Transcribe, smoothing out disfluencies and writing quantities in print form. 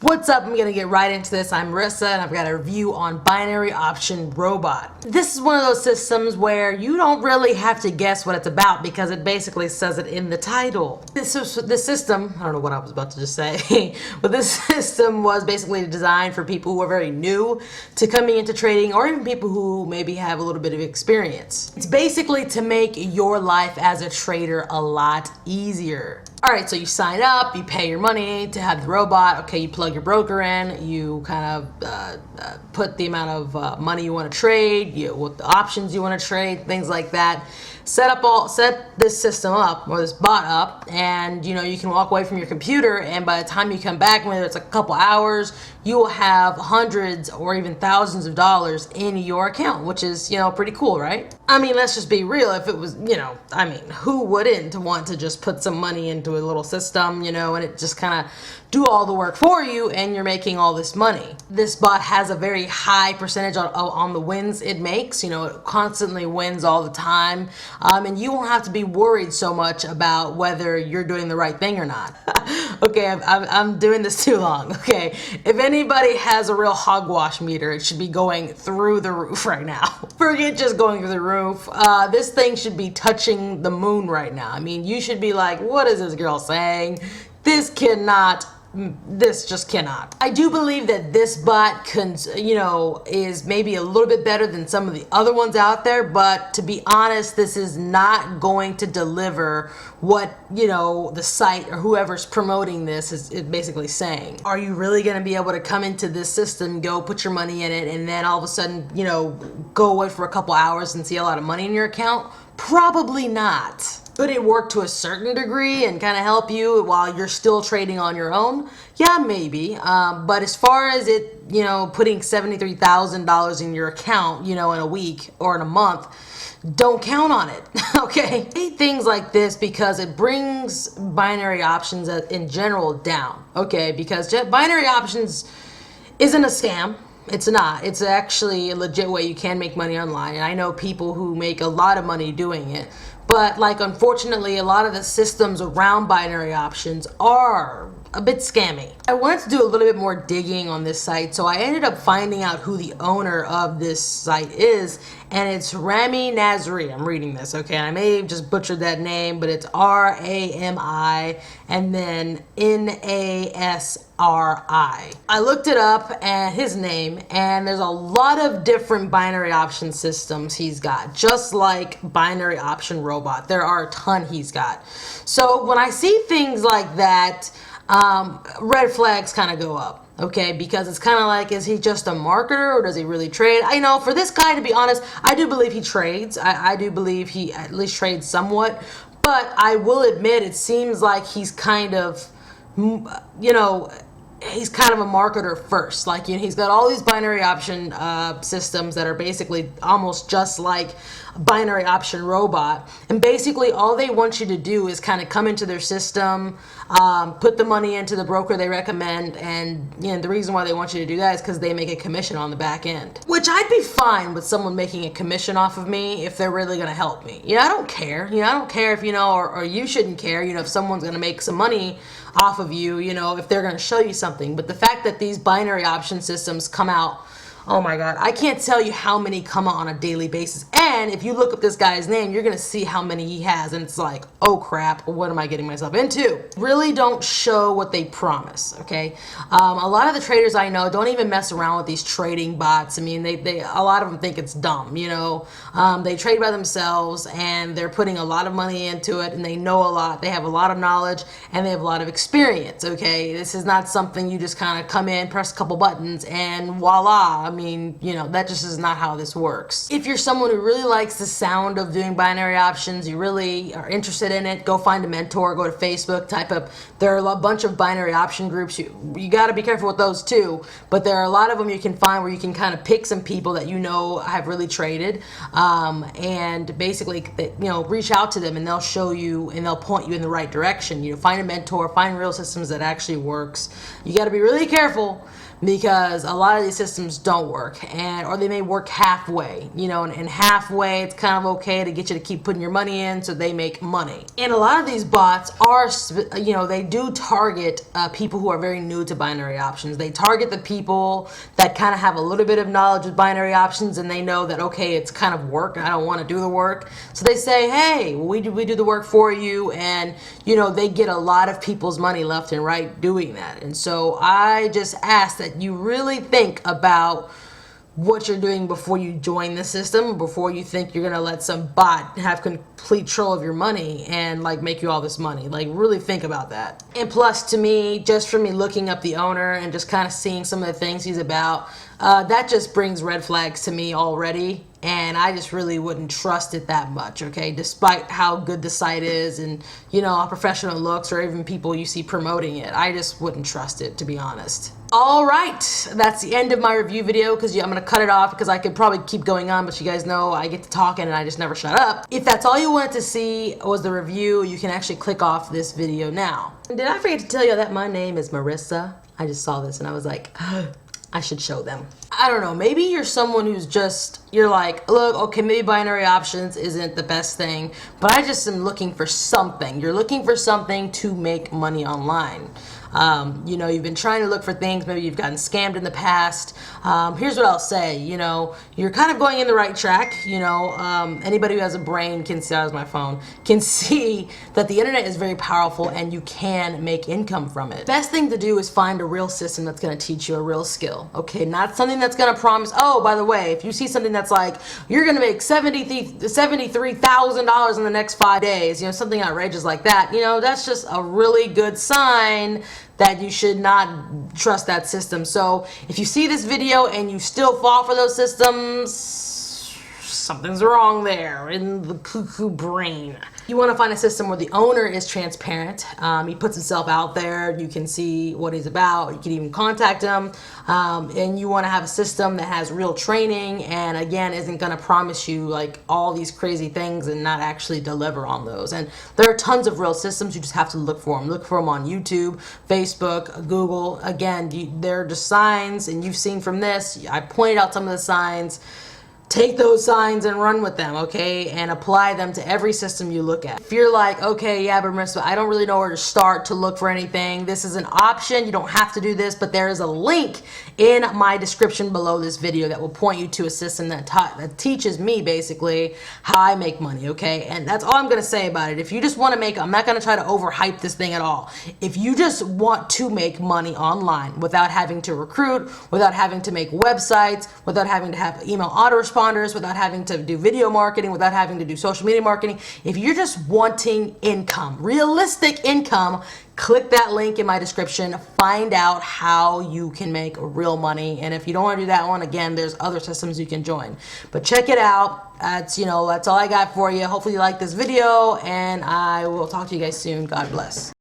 What's up? I'm gonna get right into this. I'm Rissa and I've got a review on Binary Option Robot. This is one of those systems where you don't really have to guess what it's about because it basically says it in the title. This system, I don't know what I was about to just say, but this system was basically designed for people who are very new to coming into trading or even people who maybe have a little bit of experience. It's basically to make your life as a trader a lot easier. Alright, so you sign up, you pay your money to have the robot, okay, you plug your broker in, you kind of put the amount of money you want to trade, what the options you want to trade, things like that. Set this system up, or this bot up, and you can walk away from your computer, and by the time you come back, whether it's a couple hours, you will have hundreds or even thousands of dollars in your account, which is, pretty cool, right? I mean, let's just be real. If it was, who wouldn't want to just put some money into a little system, and it just kind of do all the work for you and you're making all this money. This bot has a very high percentage on the wins it makes. It constantly wins all the time. And you won't have to be worried so much about whether you're doing the right thing or not. Okay, I'm doing this too long. Okay, if anybody has a real hogwash meter, it should be going through the roof right now. Forget just going through the roof. This thing should be touching the moon right now. I mean, you should be like, what is this girl saying? This just cannot. I do believe that this bot is maybe a little bit better than some of the other ones out there, but to be honest, this is not going to deliver what, the site or whoever's promoting this is basically saying. Are you really going to be able to come into this system, go put your money in it, and then all of a sudden, go away for a couple hours and see a lot of money in your account? Probably not. Could it work to a certain degree and kind of help you while you're still trading on your own? Yeah, maybe. But as far as it, putting $73,000 in your account, in a week or in a month, don't count on it, okay? I hate things like this because it brings binary options in general down, okay? Because binary options isn't a scam. It's not. It's actually a legit way you can make money online. And I know people who make a lot of money doing it. But unfortunately, a lot of the systems around binary options are a bit scammy. I wanted to do a little bit more digging on this site, so I ended up finding out who the owner of this site is, and it's Rami Nasri. I'm reading this, okay? I may have just butchered that name, but it's R-A-M-I and then N-A-S-R-I. I looked it up and his name, and there's a lot of different binary option systems he's got, just like Binary Option Robot. There are a ton he's got. So when I see things like that, red flags kind of go up, okay? Because it's kind of like, is he just a marketer or does he really trade? I know for this guy, to be honest, I do believe he trades. I do believe he at least trades somewhat, but I will admit it seems like he's kind of, he's kind of a marketer first. He's got all these binary option systems that are basically almost just like a binary option robot. And basically all they want you to do is kind of come into their system, put the money into the broker they recommend, and the reason why they want you to do that is because they make a commission on the back end. Which I'd be fine with someone making a commission off of me if they're really going to help me. I don't care. I don't care if, or you shouldn't care, if someone's going to make some money off of you, if they're going to show you something. But the fact that these binary option systems come out, oh my God, I can't tell you how many come out on a daily basis. And if you look up this guy's name, you're going to see how many he has. And it's like, oh crap, what am I getting myself into? Really don't show what they promise, okay? A lot of the traders I know don't even mess around with these trading bots. I mean, a lot of them think it's dumb, They trade by themselves and they're putting a lot of money into it and they know a lot. They have a lot of knowledge and they have a lot of experience, okay? This is not something you just kind of come in, press a couple buttons, and voila. I mean, that just is not how this works. If you're someone who really likes the sound of doing binary options, you really are interested in it, go find a mentor, go to Facebook, type up, there are a bunch of binary option groups. You got to be careful with those too, but there are a lot of them you can find where you can kind of pick some people that have really traded, and basically, reach out to them and they'll show you and they'll point you in the right direction. Find a mentor, find real systems that actually works. You got to be really careful because a lot of these systems don't work, or they may work halfway, and halfway it's kind of okay to get you to keep putting your money in so they make money. And a lot of these bots are, they do target people who are very new to binary options. They target the people that kind of have a little bit of knowledge with binary options, and they know that, okay, it's kind of work and I don't want to do the work. So they say, hey, we do the work for you, and they get a lot of people's money left and right doing that. And so I just ask that you really think about what you're doing before you join the system, before you think you're gonna let some bot have complete control of your money and make you all this money. Really think about that. And plus, to me, just from me looking up the owner and just kind of seeing some of the things he's about, that just brings red flags to me already, and I just really wouldn't trust it that much, okay? Despite how good the site is and how professional it looks, or even people you see promoting it, I just wouldn't trust it, to be honest. All right, that's the end of my review video, because I'm going to cut it off because I could probably keep going on, but you guys know I get to talking and I just never shut up. If that's all you wanted to see was the review, you can actually click off this video now. And did I forget to tell you that my name is Marissa? I just saw this and I was like, I should show them. I don't know, maybe you're someone who's you're like, look, okay, maybe binary options isn't the best thing, but I just am looking for something. You're looking for something to make money online. You've been trying to look for things, maybe you've gotten scammed in the past. Here's what I'll say, you're kind of going in the right track. Anybody who has a brain can see, that was my phone, can see that the internet is very powerful and you can make income from it. Best thing to do is find a real system that's going to teach you a real skill, okay? Not something that's going to promise, oh, by the way, if you see something that's you're going to make $73,000 in the next 5 days, something outrageous like that, that's just a really good sign that you should not trust that system. So if you see this video and you still fall for those systems, something's wrong there in the cuckoo brain. You want to find a system where the owner is transparent. He puts himself out there. You can see what he's about. You can even contact him. And you want to have a system that has real training and, again, isn't going to promise you all these crazy things and not actually deliver on those. And there are tons of real systems. You just have to look for them. Look for them on YouTube, Facebook, Google. Again, they're just signs, and you've seen from this. I pointed out some of the signs. Take those signs and run with them, okay? And apply them to every system you look at. If you're like, okay, yeah, but Marissa, I don't really know where to start to look for anything, this is an option. You don't have to do this, but there is a link in my description below this video that will point you to a system that teaches me basically how I make money, okay? And that's all I'm gonna say about it. If you just wanna I'm not gonna try to overhype this thing at all. If you just want to make money online without having to recruit, without having to make websites, without having to have email autoresponders, without having to do video marketing, without having to do social media marketing, if you're just wanting income, realistic income, click that link in my description, find out how you can make real money. And if you don't want to do that one, again, there's other systems you can join. But check it out. That's all I got for you. Hopefully you like this video, and I will talk to you guys soon. God bless.